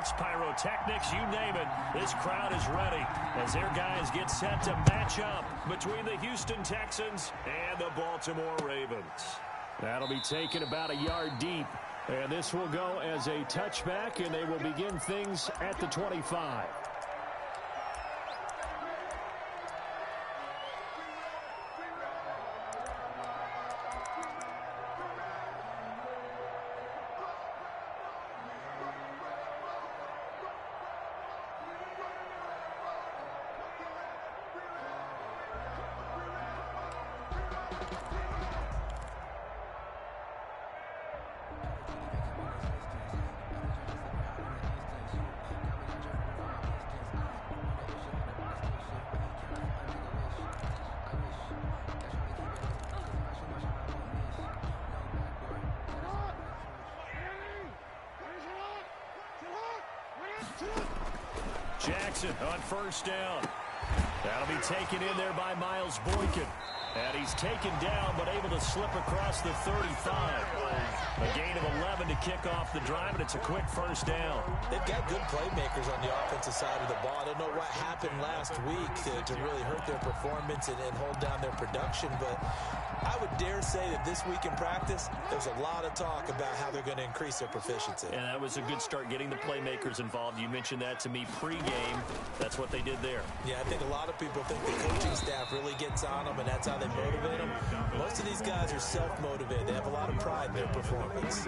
fireworks, pyrotechnics, you name it. This crowd is ready as their guys get set to match up between the Houston Texans and the Baltimore Ravens. That'll be taken about a yard deep. And this will go as a touchback, and they will begin things at the 25. Jackson on first down. That'll be taken in there by Miles Boykin. And he's taken down, but able to slip across the 35. A gain of 11 to kick off the drive, and it's a quick first down. They've got good playmakers on the offensive side of the ball. I don't know what happened last week to really hurt their performance and hold down their production, but I would dare say that this week in practice, there's a lot of talk about how they're going to increase their proficiency. And that was a good start getting the playmakers involved. You mentioned that to me pregame. That's what they did there. Yeah, I think a lot of people think the coaching staff really gets on them, and that's how they motivate them. Most of these guys are self-motivated. They have a lot of pride in their performance.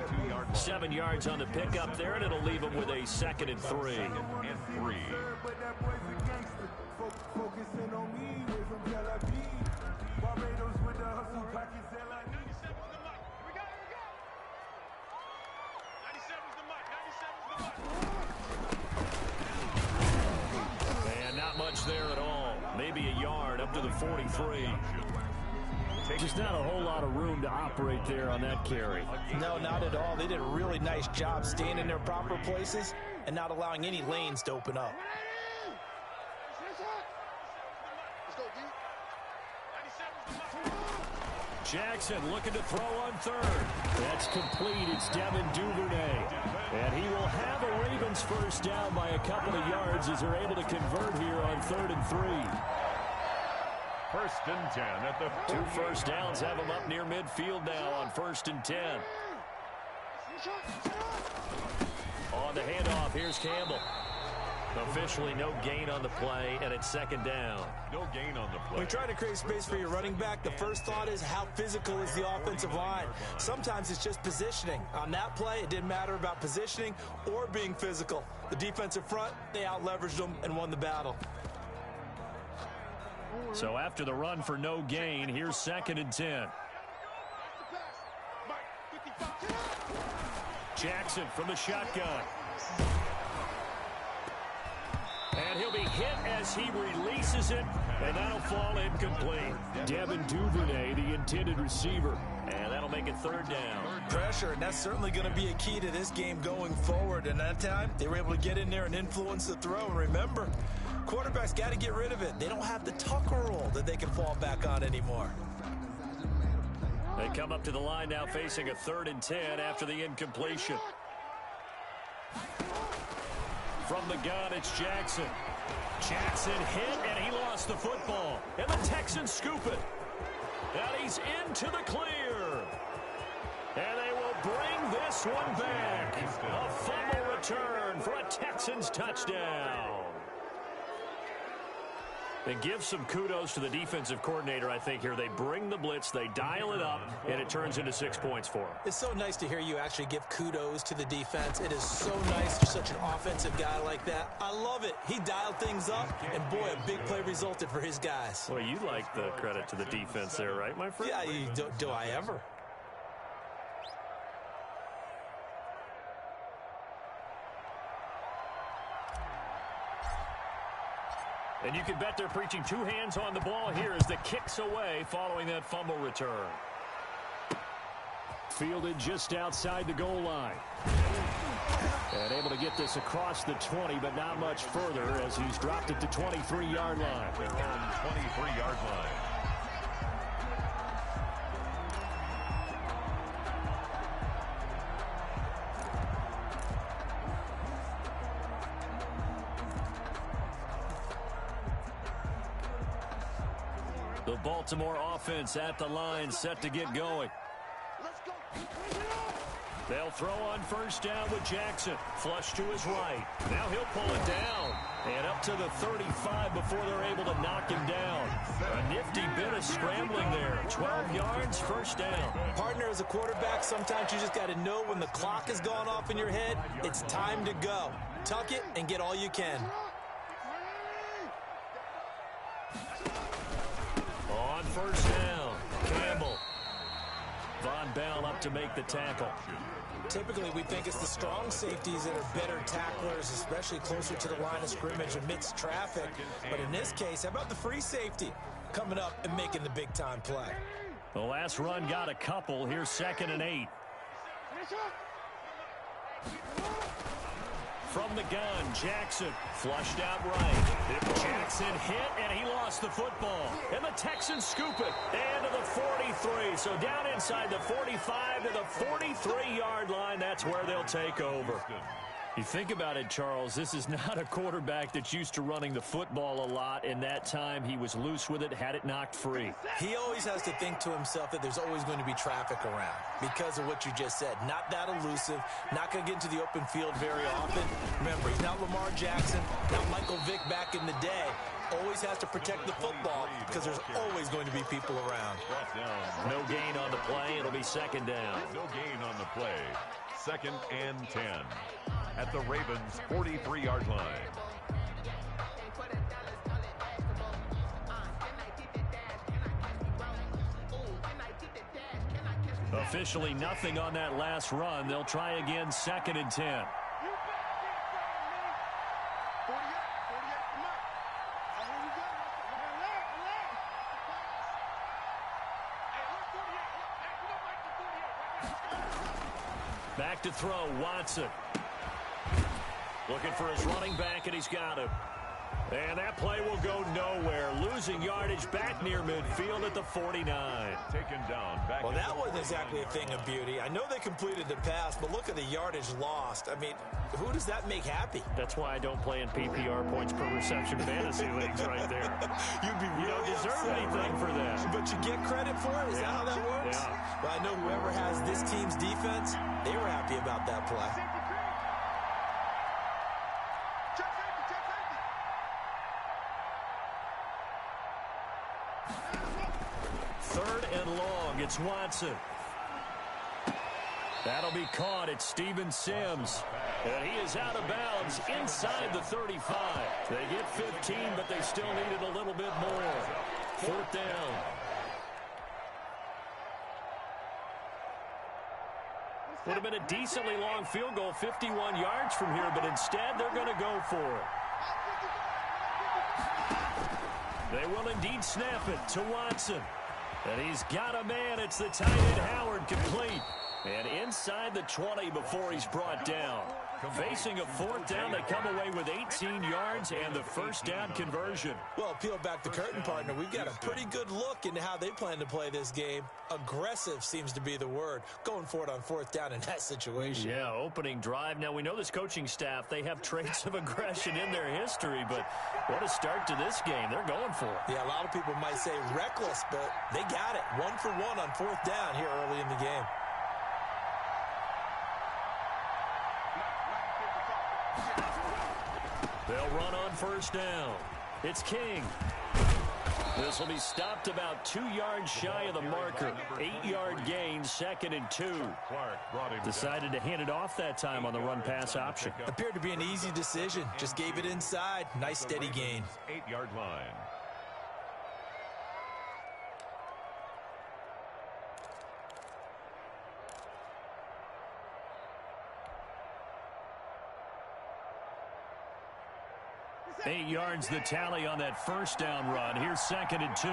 7 yards on the pickup there, and it'll leave them with a 2nd and 3. And not much there at all. Maybe a yard up to the 43. Just not a whole lot of room to operate there on that carry. No, not at all. They did a really nice job staying in their proper places and not allowing any lanes to open up. Jackson looking to throw on third. That's complete. It's Devin Duvernay. And he will have a Ravens first down by a couple of yards as they're able to convert here on 3rd and 3. 1st and 10 at the 2 first downs have them up near midfield now on 1st and 10. On the handoff, here's Campbell. Officially no gain on the play, and it's 2nd down. No gain on the play. When you're trying to create space for your running back, the first thought is how physical is the offensive line. Sometimes it's just positioning. On that play, it didn't matter about positioning or being physical. The defensive front, they out-leveraged them and won the battle. So after the run for no gain, here's 2nd and 10. Jackson from the shotgun. And he'll be hit as he releases it, and that'll fall incomplete. Devin Duvernay, the intended receiver, and that'll make it 3rd down. Pressure, and that's certainly going to be a key to this game going forward. And that time, they were able to get in there and influence the throw. And remember, quarterbacks got to get rid of it. They don't have the Tucker roll that they can fall back on anymore. They come up to the line now facing a 3rd and 10 after the incompletion. From the gun, it's Jackson. Jackson hit, and he lost the football. And the Texans scoop it. And he's into the clear. And they will bring this one back. A fumble return for a Texans touchdown. And give some kudos to the defensive coordinator, I think, here. They bring the blitz, they dial it up, and it turns into 6 points for them. It's so nice to hear you actually give kudos to the defense. It is so nice for such an offensive guy like that. I love it. He dialed things up, and boy, a big play resulted for his guys. Well, you like the credit to the defense there, right, my friend? Yeah, do I ever? And you can bet they're preaching 2 hands on the ball here as the kick's away following that fumble return. Fielded just outside the goal line. And able to get this across the 20, but not much further as he's dropped it to 23-yard line. 23-yard line. The Baltimore offense at the line, set to get going. They'll throw on first down with Jackson. Flush to his right. Now he'll pull it down. And up to the 35 before they're able to knock him down. A nifty bit of scrambling there. 12 yards, first down. Partner, as a quarterback, sometimes you just got to know when the clock has gone off in your head, it's time to go. Tuck it and get all you can. On first down, Campbell. Von Bell up to make the tackle. Typically, we think it's the strong safeties that are better tacklers, especially closer to the line of scrimmage amidst traffic. But in this case, how about the free safety coming up and making the big-time play? The last run got a couple. Here's 2nd and 8. From the gun, Jackson flushed out right. Jackson hit, and he lost the football. And the Texans scoop it. And to the 43. So down inside the 45 to the 43-yard line. That's where they'll take over. You think about it, Charles, this is not a quarterback that's used to running the football a lot. In that time, he was loose with it, had it knocked free. He always has to think to himself that there's always going to be traffic around because of what you just said. Not that elusive, not going to get into the open field very often. Remember, he's not Lamar Jackson, not Michael Vick back in the day. Always has to protect the football because there's always going to be people around. No gain on the play. It'll be 2nd down. No gain on the play. 2nd and 10. At the Ravens' 43-yard line. Officially nothing on that last run. They'll try again, 2nd and 10. Back to throw, Watson. Looking for his running back, and he's got him. And that play will go nowhere. Losing yardage back near midfield at the 49. Taken down. Back well, that wasn't exactly a thing of beauty. I know they completed the pass, but look at the yardage lost. I mean, who does that make happy? That's why I don't play in PPR points per reception fantasy leagues right there. You'd be really You don't deserve upset, anything right? for that. But you get credit for it? Is that how that works? Yeah. Well, I know whoever has this team's defense, they were happy about that play. 3rd and long. It's Watson. That'll be caught. It's Steven Sims. And he is out of bounds inside the 35. They get 15, but they still needed a little bit more. 4th down. Would have been a decently long field goal, 51 yards from here, but instead they're going to go for it. They will indeed snap it to Watson. And he's got a man. It's the tight end Howard, complete. And inside the 20 before he's brought down. Facing a 4th down, they come away with 18 yards and the first down conversion. Well, peel back the curtain, partner. We've got a pretty good look into how they plan to play this game. Aggressive seems to be the word. Going for it on 4th down in that situation. Yeah, opening drive. Now, we know this coaching staff, they have traits of aggression in their history, but what a start to this game. They're going for it. Yeah, a lot of people might say reckless, but they got it. 1 for 1 on 4th down here early in the game. They'll run on first down. It's King. This will be stopped about 2 yards shy of the marker. 8-yard gain, 2nd and 2. Decided to hand it off that time on the run-pass option. Appeared to be an easy decision. Just gave it inside. Nice steady gain. 8-yard line. Eight yards the tally on that first down run. Here's 2nd and 2.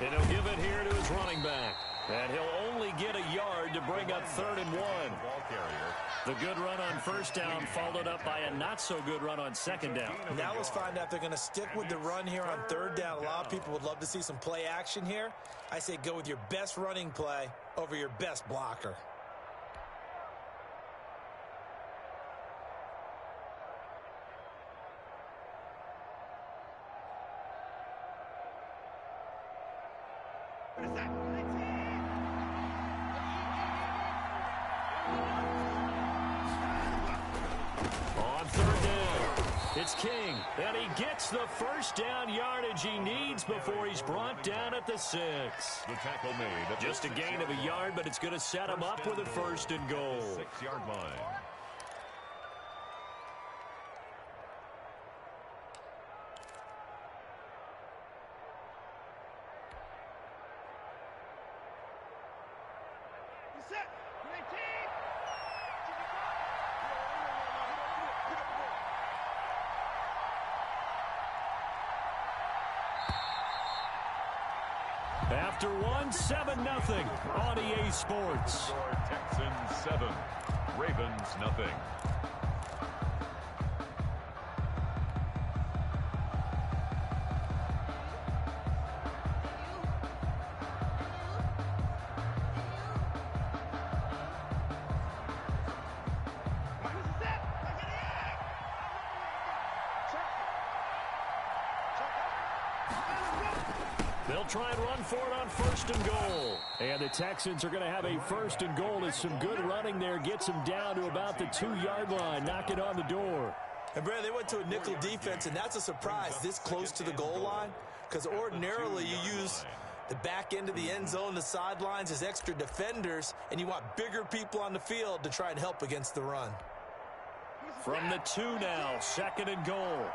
And he'll give it here to his running back. And he'll only get a yard to bring up 3rd and 1. The good run on first down followed up by a not-so-good run on 2nd down. Now let's find out if they're going to stick with the run here on 3rd down. A lot of people would love to see some play action here. I say go with your best running play over your best blocker. It's King, and he gets the first down yardage he needs before he's brought down at the 6. The tackle made. Just a gain of a yard, but it's going to set him up with a first and goal. 6-yard line. After 7-0 on EA Sports. Texans 7, Ravens nothing. They'll try and run for it on first and goal. And the Texans are going to have a first and goal as some good running there gets them down to about the 2-yard line, knocking on the door. And, Brad, they went to a nickel defense, and that's a surprise this close to the goal line, because ordinarily you use the back end of the end zone, the sidelines as extra defenders, and you want bigger people on the field to try and help against the run. From the 2 now, second and goal.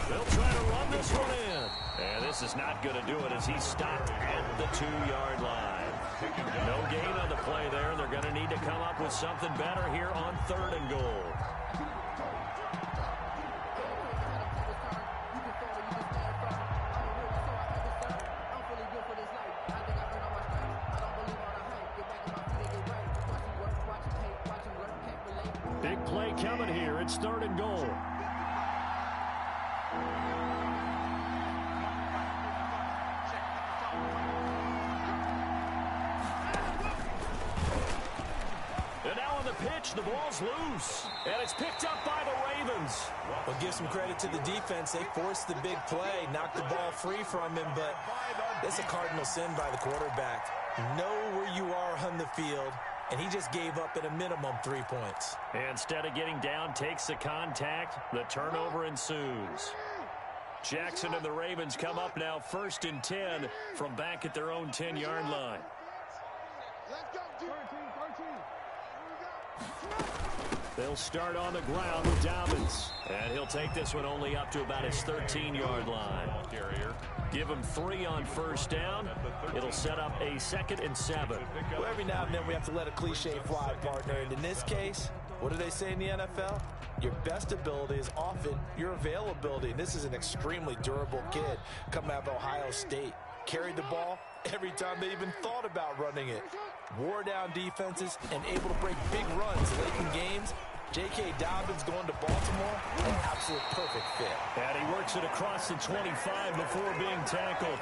They'll try to run this one in. And this is not going to do it as he's stopped at the 2-yard line. No gain on the play there. They're going to need to come up with something better here on third and goal. Big play coming here. It's third and goal. And now on the pitch, the ball's loose. And it's picked up by the Ravens. Well, give some credit to the defense. They forced the big play, knocked the ball free from him, but it's a cardinal sin by the quarterback. Know where you are on the field, and he just gave up at a minimum 3 points. And instead of getting down, takes the contact. The turnover ensues. Jackson and the Ravens come up now first and 10 from back at their own 10-yard line. They'll start on the ground with Dobbins. And he'll take this one only up to about his 13-yard line. Give him 3 on first down. It'll set up a 2nd and 7. Well, every now and then we have to let a cliche fly, partner. And in this case, what do they say in the NFL? Your best ability is often your availability. And this is an extremely durable kid coming out of Ohio State. Carried the ball every time they even thought about running it. Wore down defenses and able to break big runs late in games. J.K. Dobbins going to Baltimore, an absolute perfect fit. And he works it across the 25 before being tackled.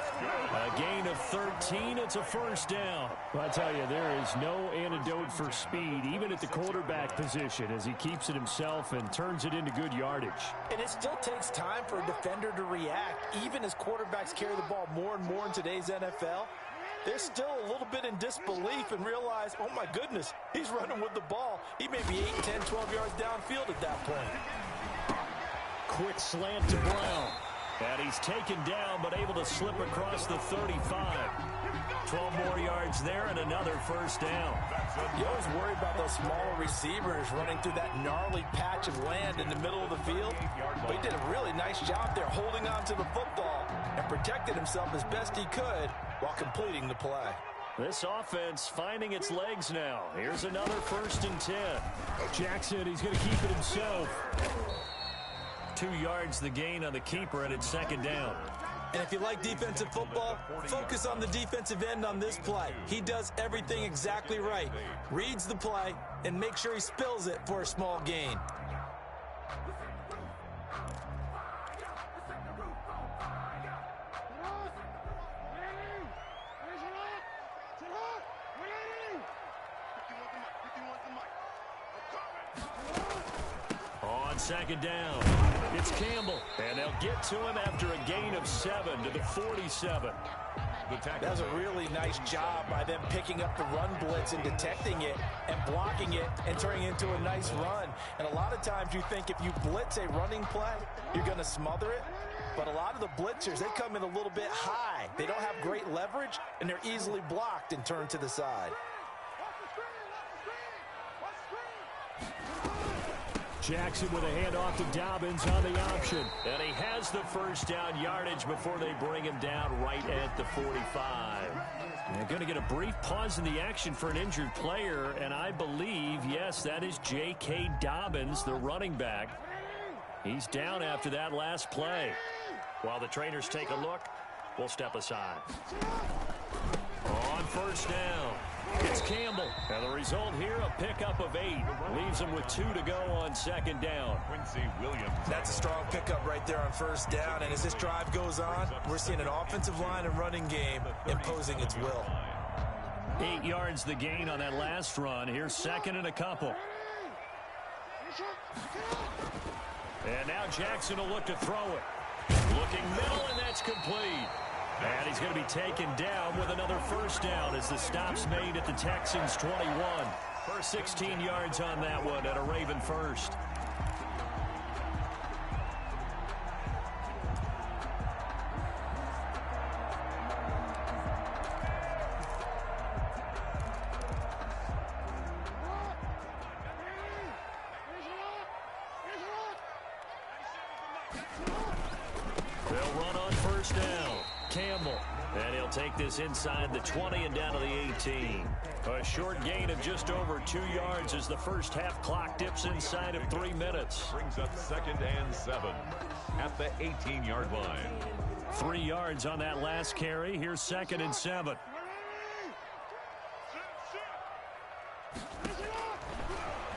A gain of 13, it's a first down. Well, I tell you, there is no antidote for speed, even at the quarterback position, as he keeps it himself and turns it into good yardage. And it still takes time for a defender to react, even as quarterbacks carry the ball more and more in today's NFL. They're still a little bit in disbelief and realize, oh, my goodness, he's running with the ball. He may be 8, 10, 12 yards downfield at that point. Quick slant to Brown. And he's taken down but able to slip across the 35. 12 more yards there and another first down. You always worry about those smaller receivers running through that gnarly patch of land in the middle of the field. But he did a really nice job there holding on to the football and protected himself as best he could while completing the play. This offense finding its legs now. Here's another first and 10. Jackson, he's going to keep it himself. 2 yards the gain on the keeper, and it's second down. And if you like defensive football, focus on the defensive end on this play. He does everything exactly right. Reads the play and makes sure he spills it for a small gain. On second down. It's Campbell, and they'll get to him after a gain of 7 to the 47. That was a really nice job by them picking up the run blitz and detecting it and blocking it and turning it into a nice run. And a lot of times you think if you blitz a running play, you're going to smother it. But a lot of the blitzers, they come in a little bit high. They don't have great leverage, and they're easily blocked and turned to the side. Jackson with a handoff to Dobbins on the option. And he has the first down yardage before they bring him down right at the 45. They're going to get a brief pause in the action for an injured player, and I believe, yes, that is J.K. Dobbins, the running back. He's down after that last play. While the trainers take a look, we'll step aside. On first down, it's Campbell. And the result here, a pickup of 8. Leaves him with 2 to go on second down. Quincy Williams. That's a strong pickup right there on first down. And as this drive goes on, we're seeing an offensive line and running game imposing its will. 8 yards the gain on that last run. Here's second and a couple. And now Jackson will look to throw it. Looking middle, and that's complete. And he's going to be taken down with another first down as the stop's made at the Texans' 21. For 16 yards on that one at a Raven first. They'll run on first down. Campbell. And he'll take this inside the 20 and down to the 18. A short gain of just over 2 yards as the first half clock dips inside of 3 minutes. Brings up 2nd and 7 at the 18-yard line. 3 yards on that last carry. Here's 2nd and 7.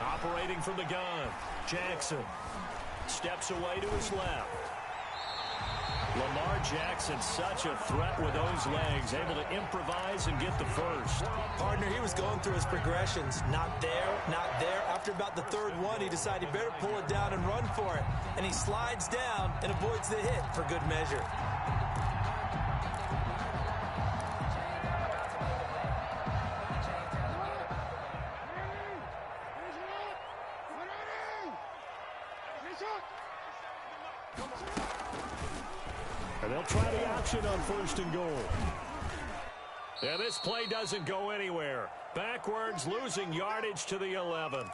Operating from the gun, Jackson steps away to his left. Lamar Jackson, such a threat with those legs, able to improvise and get the first. Partner, he was going through his progressions. Not there, not there. After about the third one, he decided he better pull it down and run for it. And he slides down and avoids the hit for good measure. And they'll try the option on first and goal. And this play doesn't go anywhere. Backwards, losing yardage to the 11.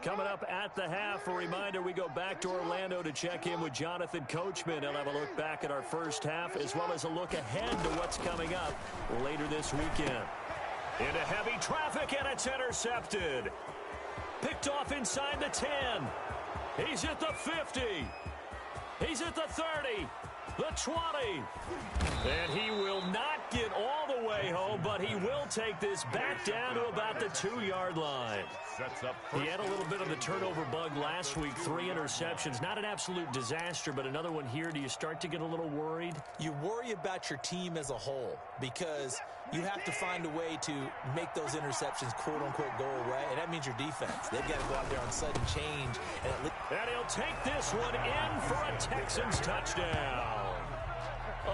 Coming up at the half, a reminder, we go back to Orlando to check in with Jonathan Coachman. He'll have a look back at our first half as well as a look ahead to what's coming up later this weekend. Into heavy traffic, and it's intercepted. Picked off inside the 10. He's at the 50. He's at the 30. The 20. And he will not get all the way home, but he will take this back down to about the 2-yard line. He had a little bit of the turnover bug last week, 3 interceptions. Not an absolute disaster, but another one here. Do you start to get a little worried? You worry about your team as a whole because you have to find a way to make those interceptions, quote-unquote, go away, and that means your defense. They've got to go out there on sudden change. And he'll take this one in for a Texans touchdown.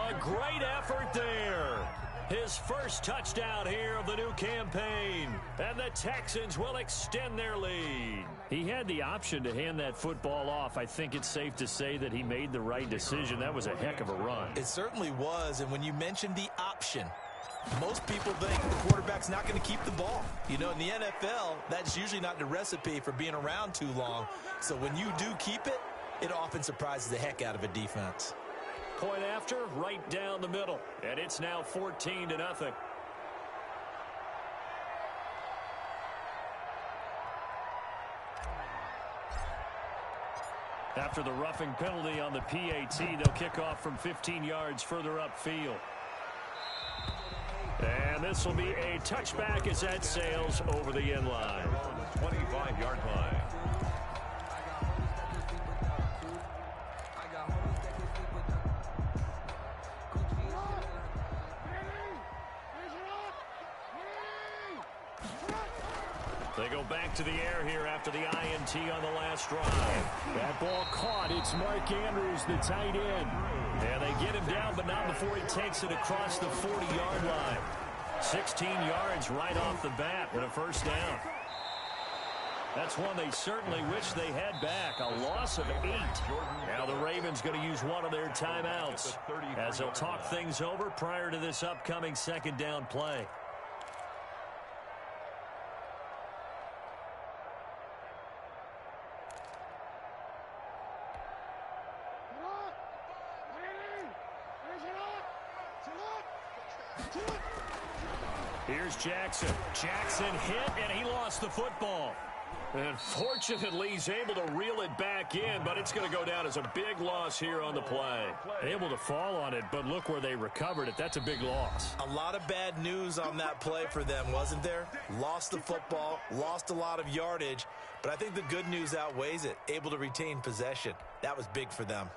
A great effort there. His first touchdown here of the new campaign. And the Texans will extend their lead. He had the option to hand that football off. I think it's safe to say that he made the right decision. That was a heck of a run. It certainly was. And when you mentioned the option, most people think the quarterback's not going to keep the ball. You know, in the NFL, that's usually not the recipe for being around too long. So when you do keep it, it often surprises the heck out of a defense. Point after, right down the middle. And it's now 14-0. After the roughing penalty on the PAT, they'll kick off from 15 yards further upfield. And this will be a touchback as that sails over the end line. 25-yard line. They go back to the air here after the INT on the last drive. That ball caught. It's Mark Andrews, the tight end. And they get him down, but not before he takes it across the 40-yard line. 16 yards right off the bat with a first down. That's one they certainly wish they had back. A loss of 8. Now the Ravens going to use one of their timeouts as they'll talk things over prior to this upcoming second down play. Here's Jackson. Jackson hit, and he lost the football. And fortunately, he's able to reel it back in, but it's going to go down as a big loss here on the play. Able to fall on it, but look where they recovered it. That's a big loss. A lot of bad news on that play for them, wasn't there? Lost the football, lost a lot of yardage, but I think the good news outweighs it. Able to retain possession. That was big for them.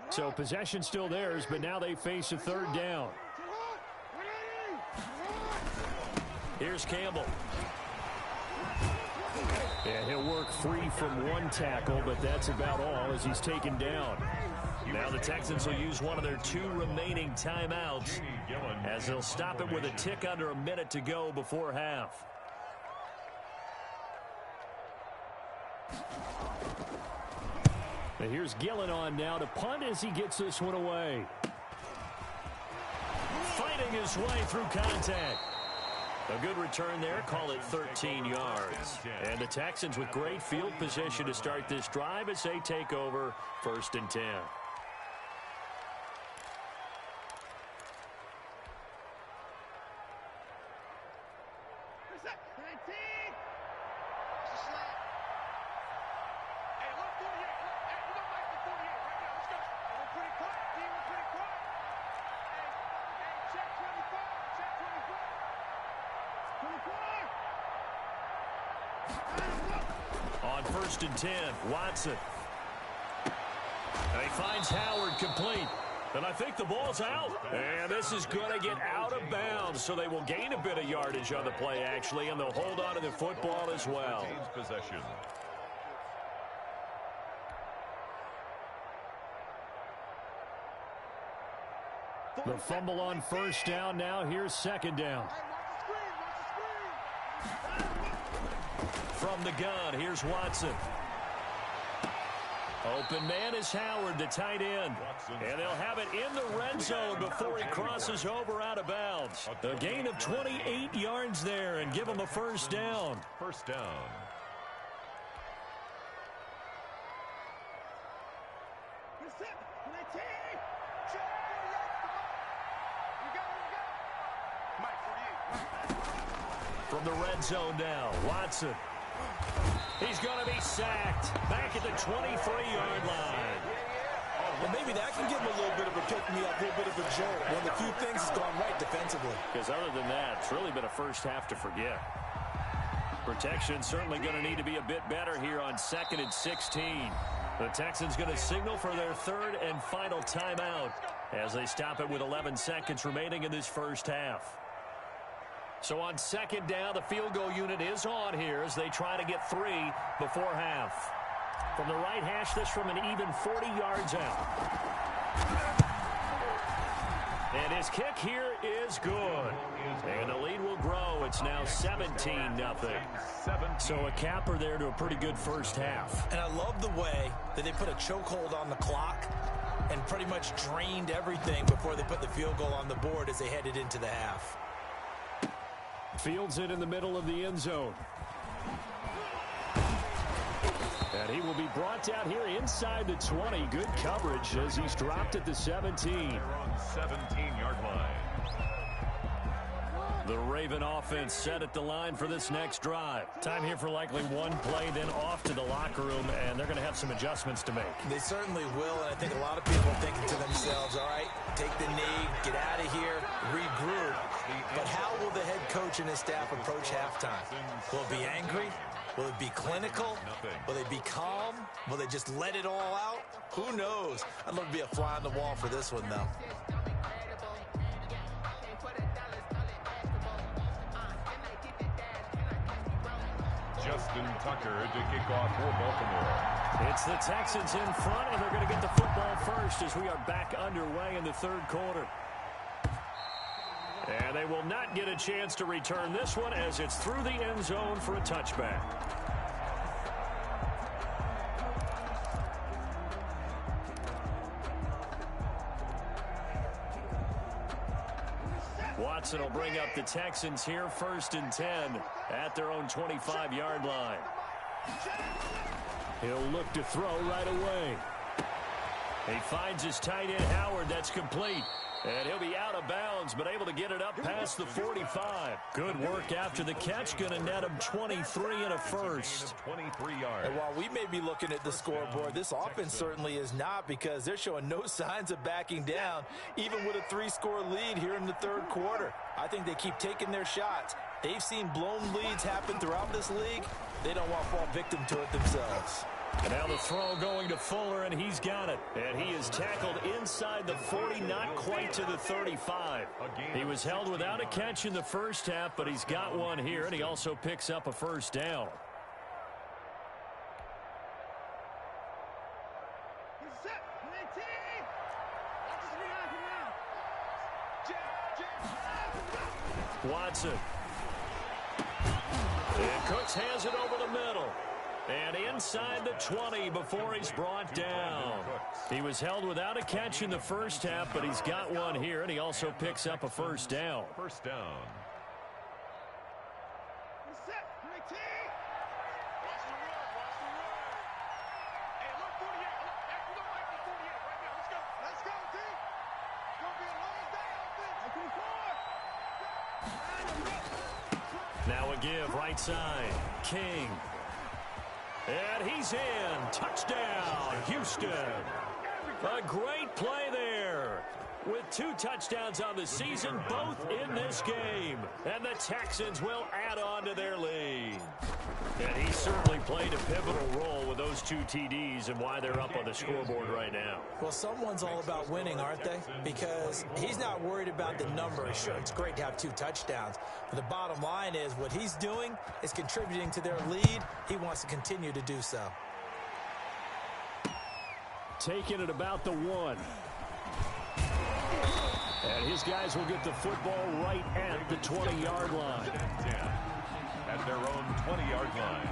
So possession still theirs, but now they face a third down. Here's Campbell. And he'll work free from one tackle, but that's about all as he's taken down. Now the Texans will use one of their 2 remaining timeouts as they'll stop it with a tick under a minute to go before half. And here's Gillen on now to punt as he gets this one away. Fighting his way through contact. A good return there. Call it 13 yards. And the Texans with great field position to start this drive as they take over 1st and 10. On 1st and 10, Watson. And he finds Howard complete. And I think the ball's out. And this is going to get out of bounds, so they will gain a bit of yardage on the play, actually, and they'll hold on to the football as well. Possession. The fumble on 1st down. Now here's 2nd down. From the gun, here's Watson. Open man is Howard, the tight end. And they'll have it in the red zone before he crosses over out of bounds. A gain of 28 yards there and give him a first down. First down. From the red zone now, Watson. He's going to be sacked back at the 23-yard line. Well, maybe that can give him a little bit of a pick-me-up, a little bit of a jolt when the few things has gone right defensively. Because other than that, it's really been a first half to forget. Protection certainly going to need to be a bit better here on 2nd and 16. The Texans going to signal for their 3rd and final timeout as they stop it with 11 seconds remaining in this first half. So on 2nd down, the field goal unit is on here as they try to get 3 before half. From the right hash, this from an even 40 yards out. And his kick here is good. And the lead will grow. It's now 17-0. So a capper there to a pretty good first half. And I love the way that they put a chokehold on the clock and pretty much drained everything before they put the field goal on the board as they headed into the half. Fields it in the middle of the end zone. And he will be brought down here inside the 20. Good coverage as he's dropped at the 17. They're on 17-yard line. The Raven offense set at the line for this next drive. Time here for likely one play, then off to the locker room, and they're going to have some adjustments to make. They certainly will, and I think a lot of people are thinking to themselves, all right, take the knee, get out of here, regroup. But how will the head coach and his staff approach halftime? Will it be angry? Will it be clinical? Will they be calm? Will they just let it all out? Who knows? I'd love to be a fly on the wall for this one, though. Justin Tucker to kick off for Baltimore. It's the Texans in front, and they're going to get the football first as we are back underway in the third quarter. And they will not get a chance to return this one as it's through the end zone for a touchback. Watson will bring up the Texans here 1st and 10 at their own 25-yard line. He'll look to throw right away. He finds his tight end Howard. That's complete. And he'll be out of bounds, but able to get it up past the 45. Good work after the catch. Going to net him 23 and a first. 23 yards. And while we may be looking at the scoreboard, this offense certainly is not, because they're showing no signs of backing down, even with a 3-score lead here in the third quarter. I think they keep taking their shots. They've seen blown leads happen throughout this league. They don't want to fall victim to it themselves. And now the throw going to Fuller, and he's got it. And he is tackled inside the 40, not quite to the 35. He was held without a catch in the first half, but he's got one here, and he also picks up a first down. Watson. And Cooks has it over the middle. And inside the 20 before he's brought down. He was held without a catch in the first half, but he's got one here, and he also picks up a first down. First down. Now a give right side. King. And he's in. Touchdown, Houston. A great play there. With 2 touchdowns on the season, both in this game. And the Texans will add on to their lead. And he certainly played a pivotal role with those 2 TDs and why they're up on the scoreboard right now. Well, someone's all about winning, aren't they? Because he's not worried about the numbers. Sure, it's great to have 2 touchdowns. But the bottom line is what he's doing is contributing to their lead. He wants to continue to do so. Taking it about the 1. And his guys will get the football right at the 20-yard line. At their own 20-yard line.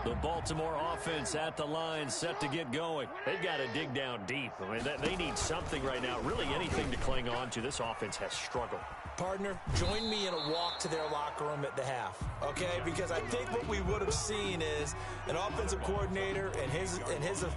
The Baltimore offense at the line, set to get going. They've got to dig down deep. I mean, they need something right now, really anything to cling on to. This offense has struggled. Partner, join me in a walk to their locker room at the half, okay? Because I think what we would have seen is an offensive coordinator and his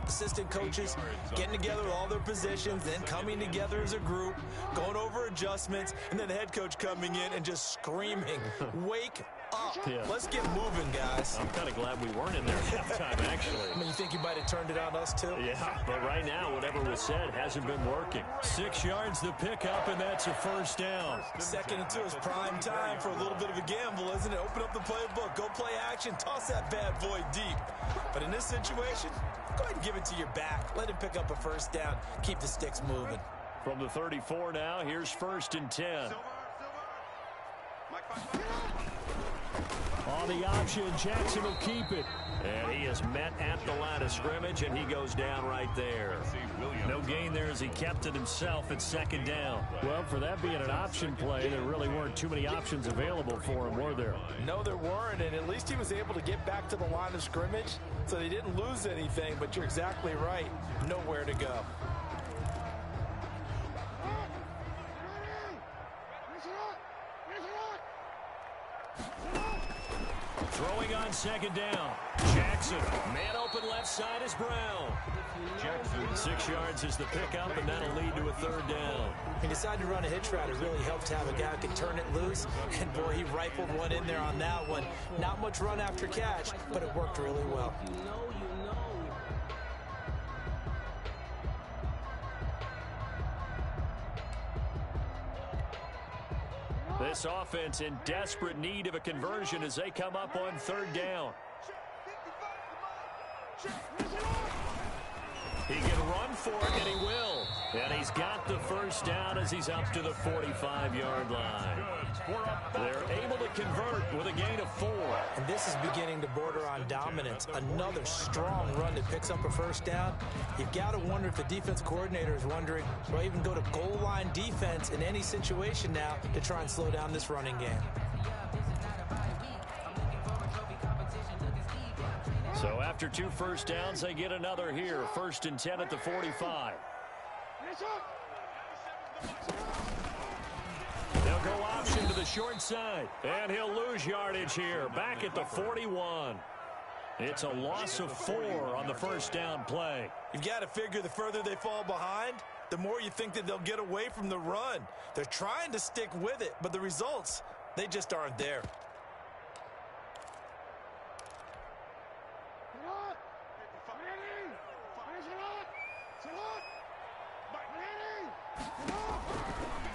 assistant coaches getting together with all their positions, then coming together as a group, going over adjustments, and then the head coach coming in and just screaming, wake up. Yeah. Let's get moving, guys. I'm kind of glad we weren't in there at halftime, actually. I mean, you think you might have turned it on us, too? Yeah, but right now, whatever was said hasn't been working. 6 yards the pickup, and that's a first down. 2nd and 2 is prime time for a little bit of a gamble, isn't it? Open up the playbook, go play action, toss that bad boy deep. But in this situation, go ahead and give it to your back. Let him pick up a first down. Keep the sticks moving. From the 34 now, here's 1st and 10. On the option, Jackson will keep it. And he is met at the line of scrimmage, and he goes down right there. No gain there as he kept it himself at 2nd down. Well, for that being an option play, there really weren't too many options available for him, were there? No, there weren't, and at least he was able to get back to the line of scrimmage, so they didn't lose anything, but you're exactly right. Nowhere to go. Throwing on second down. Jackson. Man open left side is Brown. Jackson. 6 yards is the pickup, and that'll lead to a third down. He decided to run a hitch route. It really helped to have a guy who can turn it loose. And, boy, he rifled one in there on that one. Not much run after catch, but it worked really well. This offense in desperate need of a conversion as they come up on third down. He can run for it, and he will. And he's got the first down as he's up to the 45-yard line. They're able to convert with a gain of 4. And this is beginning to border on dominance. Another strong run that picks up a first down. You've got to wonder if the defense coordinator is wondering, do I even go to goal line defense in any situation now to try and slow down this running game? So after 2 first downs, they get another here. 1st and 10 at the 45. They'll go option to the short side. And he'll lose yardage here. Back at the 41. It's a loss of 4 on the first down play. You've got to figure the further they fall behind, the more you think that they'll get away from the run. They're trying to stick with it, but the results, they just aren't there.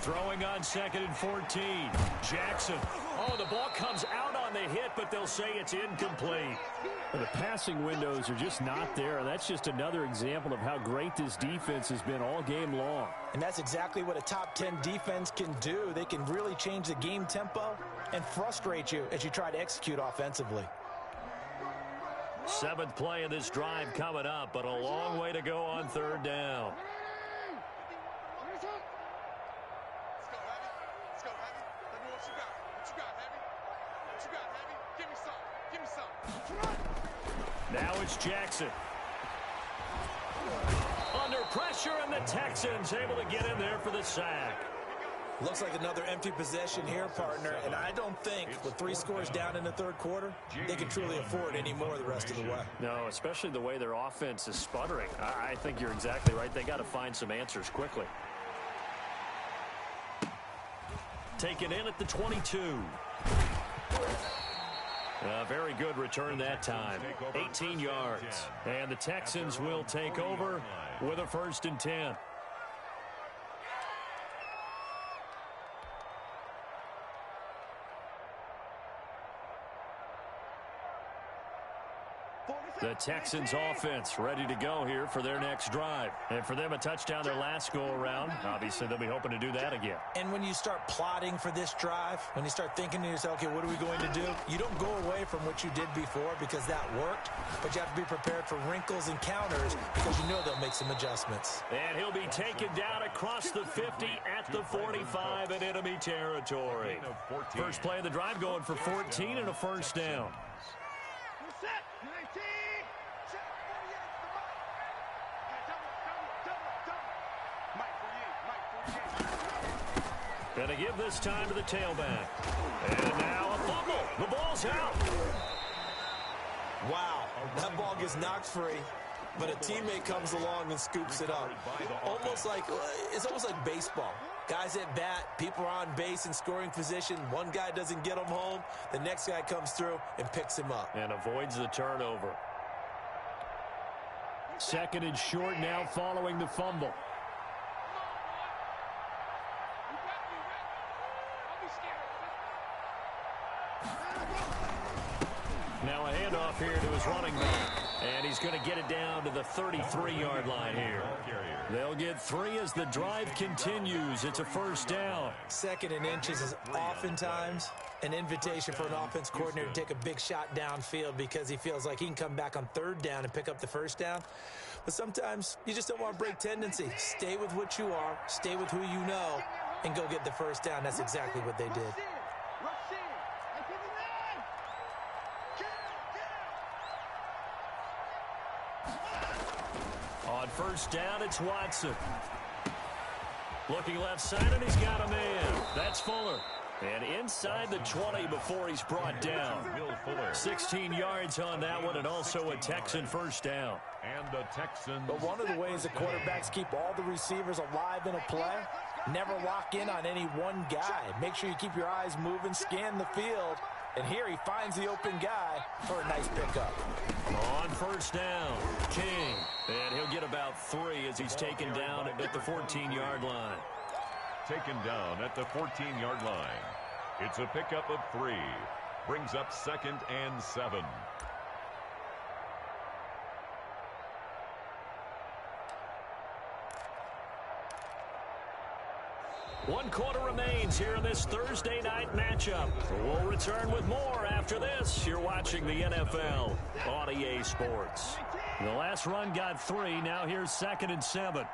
Throwing on 2nd and 14. Jackson. Oh, the ball comes out on the hit, but they'll say it's incomplete. The passing windows are just not there, and that's just another example of how great this defense has been all game long. And that's exactly what a top 10 defense can do. They can really change the game tempo and frustrate you as you try to execute offensively. 7th play of this drive coming up, but a long way to go on third down. Now it's Jackson. Under pressure, and the Texans able to get in there for the sack. Looks like another empty possession here, partner, and I don't think with 3 scores down in the third quarter, they can truly afford any more the rest of the way. No, especially the way their offense is sputtering. I think you're exactly right. They got to find some answers quickly. Taken in at the 22. Very good return that time. 18 yards. And the Texans will take over with a 1st and 10. The Texans offense ready to go here for their next drive. And for them, a touchdown their last go-around. Obviously, they'll be hoping to do that again. And when you start plotting for this drive, when you start thinking to yourself, okay, what are we going to do? You don't go away from what you did before because that worked, but you have to be prepared for wrinkles and counters because you know they'll make some adjustments. And he'll be taken down across the 50 at the 45 in enemy territory. First play of the drive going for 14 and a first down. Going to give this time to the tailback. And now a fumble. The ball's out. Wow, that ball gets knocked free, but a teammate comes along and scoops it up. It's almost like baseball. Guys at bat, people are on base in scoring position. One guy doesn't get him home. The next guy comes through and picks him up. And avoids the turnover. 2nd and short now following the fumble. Now a handoff here to his running back. And he's going to get it down to the 33-yard line here. They'll get 3 as the drive continues. It's a first down. 2nd and inches is oftentimes an invitation for an offense coordinator to take a big shot downfield because he feels like he can come back on 3rd down and pick up the first down. But sometimes you just don't want to break tendency. Stay with what you are, stay with who you know, and go get the first down. That's exactly what they did. On first down, it's Watson. Looking left side, and he's got a man. That's Fuller. And inside the 20 before he's brought down. 16 yards on that one, and also a Texan first down. And the Texans. But one of the ways that quarterbacks keep all the receivers alive in a play, never lock in on any one guy. Make sure you keep your eyes moving, scan the field. And here he finds the open guy for a nice pickup. On first down, King. And he'll get about 3 as he's taken down at the 14-yard line. Taken down at the 14-yard line. It's a pickup of 3. Brings up 2nd and 7. One quarter remains here in this Thursday night matchup. We'll return with more after this. You're watching the NFL on EA Sports. The last run got 3. Now here's 2nd and 7.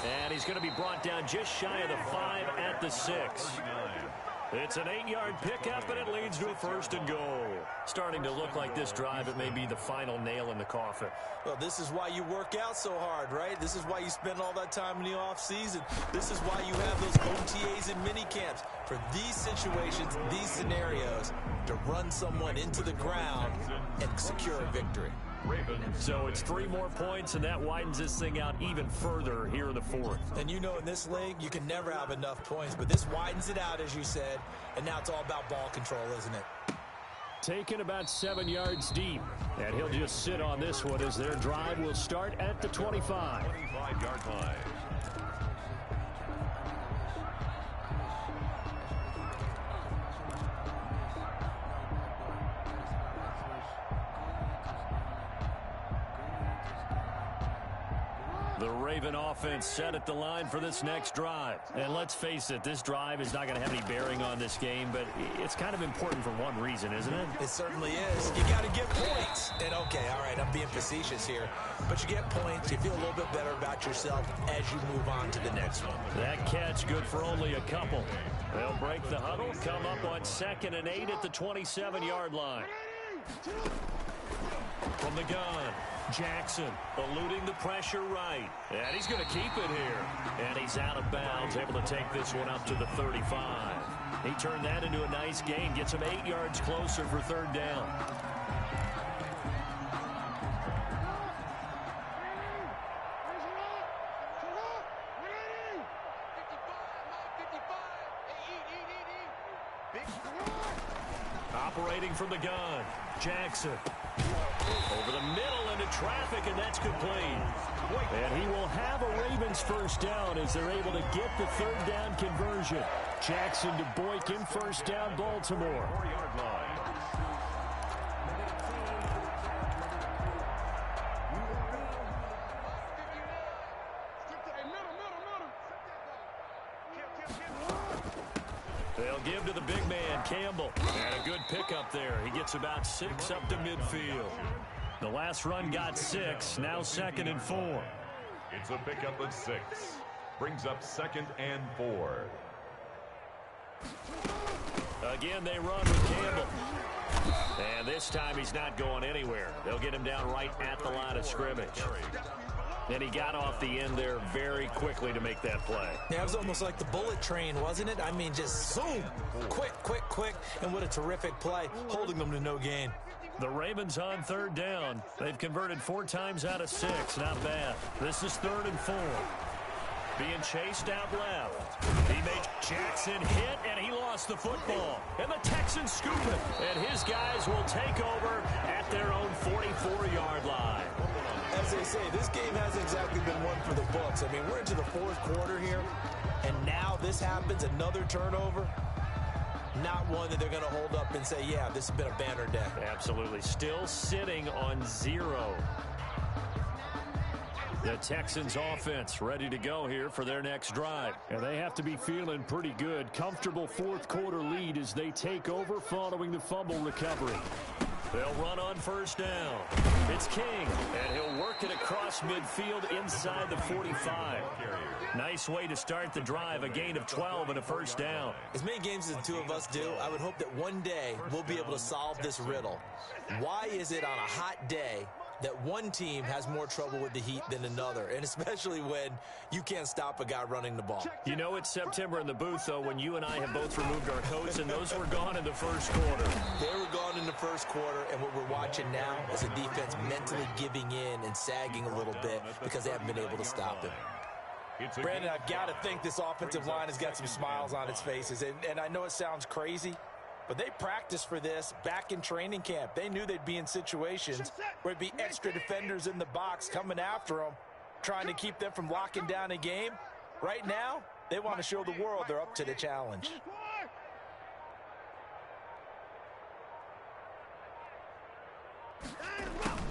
And he's going to be brought down just shy of the 5 at the 6. It's an 8-yard pickup, and it leads to a 1st and goal. Starting to look like this drive, it may be the final nail in the coffin. Well, this is why you work out so hard, right? This is why you spend all that time in the offseason. This is why you have those OTAs and mini camps. For these situations, these scenarios, to run someone into the ground and secure a victory. So it's 3 more points, and that widens this thing out even further here in the 4th. And you know in this league, you can never have enough points, but this widens it out, as you said, and now it's all about ball control, isn't it? Taken about 7 yards deep, and he'll just sit on this one as their drive will start at the 25. 25-yard line. The Raven offense set at the line for this next drive. And let's face it, this drive is not going to have any bearing on this game, but it's kind of important for one reason, isn't it? It certainly is. You got to get points. And okay, all right, I'm being facetious here, but you get points, you feel a little bit better about yourself as you move on to the next one. That catch good for only a couple. They'll break the huddle, come up on 2nd and 8 at the 27-yard line. From the gun, Jackson eluding the pressure right. And he's going to keep it here. And he's out of bounds, able to take this one up to the 35. He turned that into a nice gain, gets him 8 yards closer for 3rd down. Operating from the gun, Jackson. Over the middle into traffic, and that's complete. And he will have a Ravens first down as they're able to get the 3rd down conversion. Jackson to Boykin, first down, Baltimore. 4-yard line. They'll give to the big man, Campbell. And a good pickup there. He gets about 6 up to midfield. The last run got 6. Now 2nd and 4. It's a pickup of 6. Brings up 2nd and 4. Again, they run with Campbell. And this time he's not going anywhere. They'll get him down right at the line of scrimmage. And he got off the end there very quickly to make that play. Yeah, it was almost like the bullet train, wasn't it? I mean, just zoom, quick, quick, quick, and what a terrific play, holding them to no gain. The Ravens on 3rd down. They've converted 4 times out of 6. Not bad. This is 3rd and 4. Being chased out left. He made Jackson hit, and he lost the football. And the Texans scoop it. And his guys will take over at their own 44-yard line. As they say, this game hasn't exactly been one for the books. I mean, we're into the 4th quarter here, and now this happens, another turnover. Not one that they're going to hold up and say, yeah, this has been a banner day. Absolutely. Still sitting on 0. The Texans offense ready to go here for their next drive. And they have to be feeling pretty good. Comfortable 4th quarter lead as they take over following the fumble recovery. They'll run on first down. It's King, and he'll work it across midfield inside the 45. Nice way to start the drive, a gain of 12 and a first down. As many games as the two of us do, I would hope that one day we'll be able to solve this riddle. Why is it on a hot day that one team has more trouble with the heat than another, and especially when you can't stop a guy running the ball? You know it's September in the booth, though, when you and I have both removed our coats, and those were gone in the first quarter. They were gone in the first quarter, and what we're watching now is a defense mentally giving in and sagging a little bit because they haven't been able to stop him. Brandon, I've got to think this offensive line has got some smiles on its faces, and I know it sounds crazy, but they practiced for this back in training camp. They knew they'd be in situations where there'd be extra defenders in the box coming after them, trying to keep them from locking down a game. Right now, they want to show the world they're up to the challenge.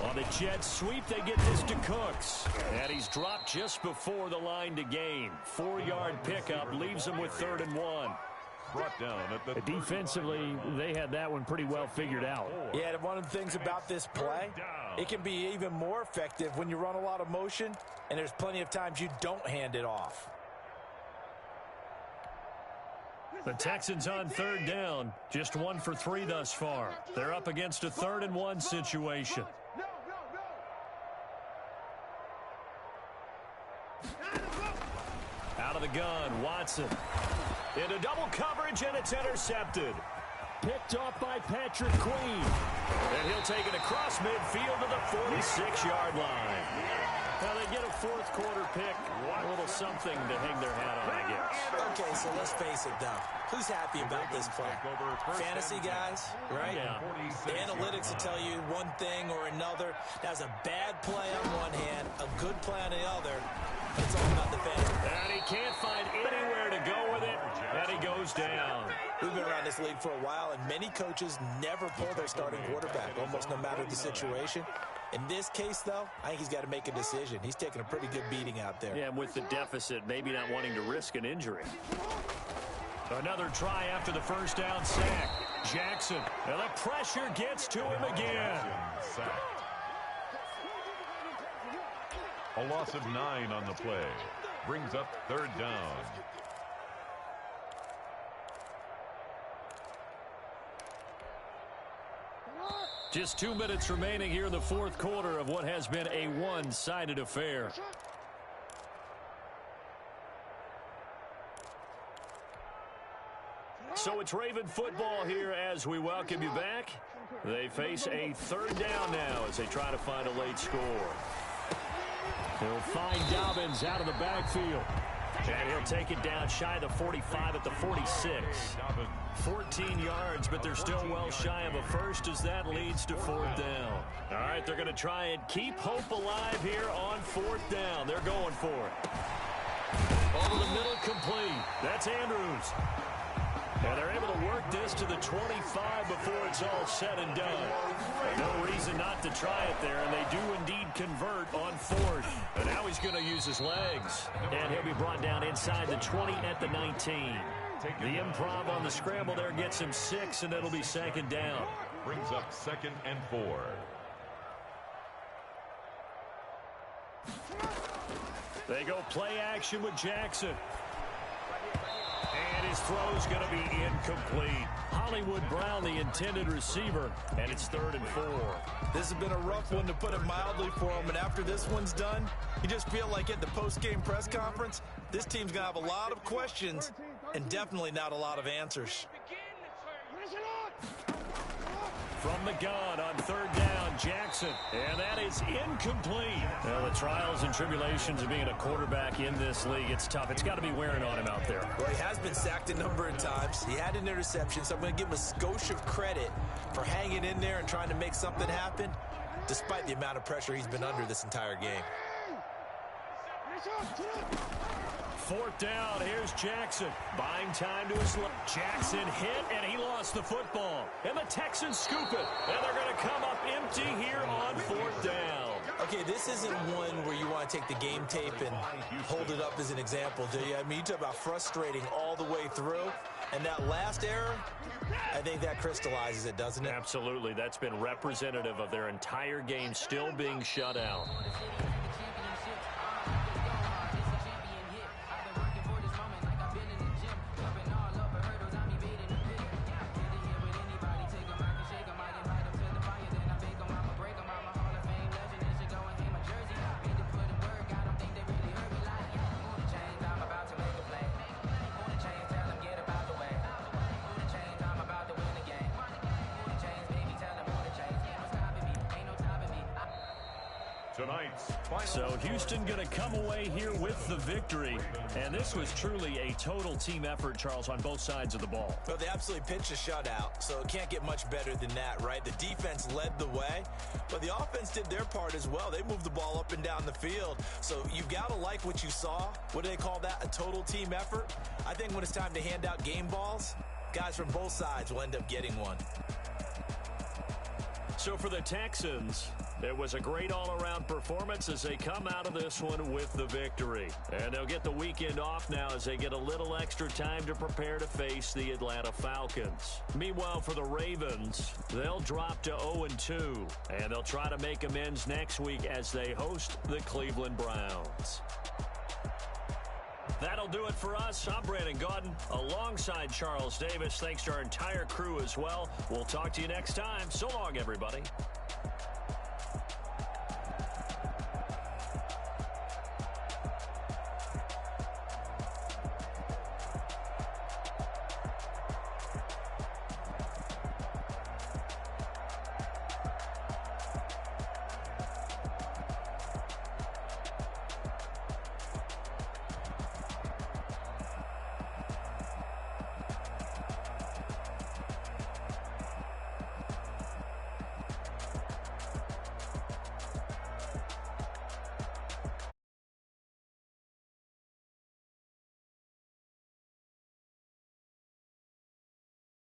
On the jet sweep, they get this to Cooks. And he's dropped just before the line to gain. 4-yard pickup leaves him with 3rd and 1. Brought down at the Defensively, they had that one pretty well figured out. Yeah, one of the things about this play, it can be even more effective when you run a lot of motion, and there's plenty of times you don't hand it off. The Texans on 3rd down, just 1 for 3 thus far. They're up against a 3rd and 1 situation. Out of the gun, Watson. Into double coverage, and it's intercepted. Picked off by Patrick Queen. And he'll take it across midfield to the 46-yard line. Now they get a 4th quarter pick. A little something to hang their hat on, I guess. Okay, so let's face it, though. Who's happy about this play? Fantasy guys, right? Yeah. The analytics will tell you one thing or another. That's a bad play on one hand, a good play on the other. It's all about the fantasy. And he can't find anywhere to go with it, and he goes down. We've been around this league for a while, and many coaches never pull their starting quarterback, almost no matter the situation. In this case, though, I think he's got to make a decision. He's taking a pretty good beating out there. Yeah, and with the deficit, maybe not wanting to risk an injury. Another try after the first down sack. Jackson, and the pressure gets to him again. A loss of 9 on the play. Brings up 3rd down. Just 2 minutes remaining here in the 4th quarter of what has been a one-sided affair. So it's Raven football here as we welcome you back. They face a 3rd down now as they try to find a late score. He'll find Dobbins out of the backfield. And he'll take it down shy of the 45 at the 46. 14 yards, but they're still well shy of a first as that leads to 4th down. All right, they're going to try and keep hope alive here on 4th down. They're going for it. Over the middle, complete. That's Andrews. And they're able to work this to the 25 before it's all said and done. No reason not to try it there, and they do indeed convert on 4th. And now he's going to use his legs. And he'll be brought down inside the 20 at the 19. The improv on the scramble there gets him 6, and it'll be 2nd down. Brings up 2nd and 4. They go play action with Jackson. And his throw's going to be incomplete. Hollywood Brown, the intended receiver, and it's 3rd and 4. This has been a rough one, to put it mildly, for him. And after this one's done, you just feel like at the post-game press conference, this team's going to have a lot of questions and definitely not a lot of answers. From the gun on 3rd down, Jackson. And that is incomplete. Well, the trials and tribulations of being a quarterback in this league, it's tough. It's got to be wearing on him out there. Well, he has been sacked a number of times. He had an interception, so I'm going to give him a skosh of credit for hanging in there and trying to make something happen, despite the amount of pressure he's been under this entire game. 4th down, here's Jackson. Buying time to his left. Jackson hit, and he lost the football. And the Texans scoop it. And they're going to come up empty here on 4th down. Okay, this isn't one where you want to take the game tape and hold it up as an example, do you? I mean, you talk about frustrating all the way through, and that last error, I think that crystallizes it, doesn't it? Absolutely. That's been representative of their entire game still being shut out. So Houston going to come away here with the victory. And this was truly a total team effort, Charles, on both sides of the ball. Well, they absolutely pitched a shutout, so it can't get much better than that, right? The defense led the way, but the offense did their part as well. They moved the ball up and down the field. So you've got to like what you saw. What do they call that? A total team effort? I think when it's time to hand out game balls, guys from both sides will end up getting one. So for the Texans, it was a great all-around performance as they come out of this one with the victory. And they'll get the weekend off now as they get a little extra time to prepare to face the Atlanta Falcons. Meanwhile, for the Ravens, they'll drop to 0-2, and they'll try to make amends next week as they host the Cleveland Browns. That'll do it for us. I'm Brandon Gaudin alongside Charles Davis. Thanks to our entire crew as well. We'll talk to you next time. So long, everybody.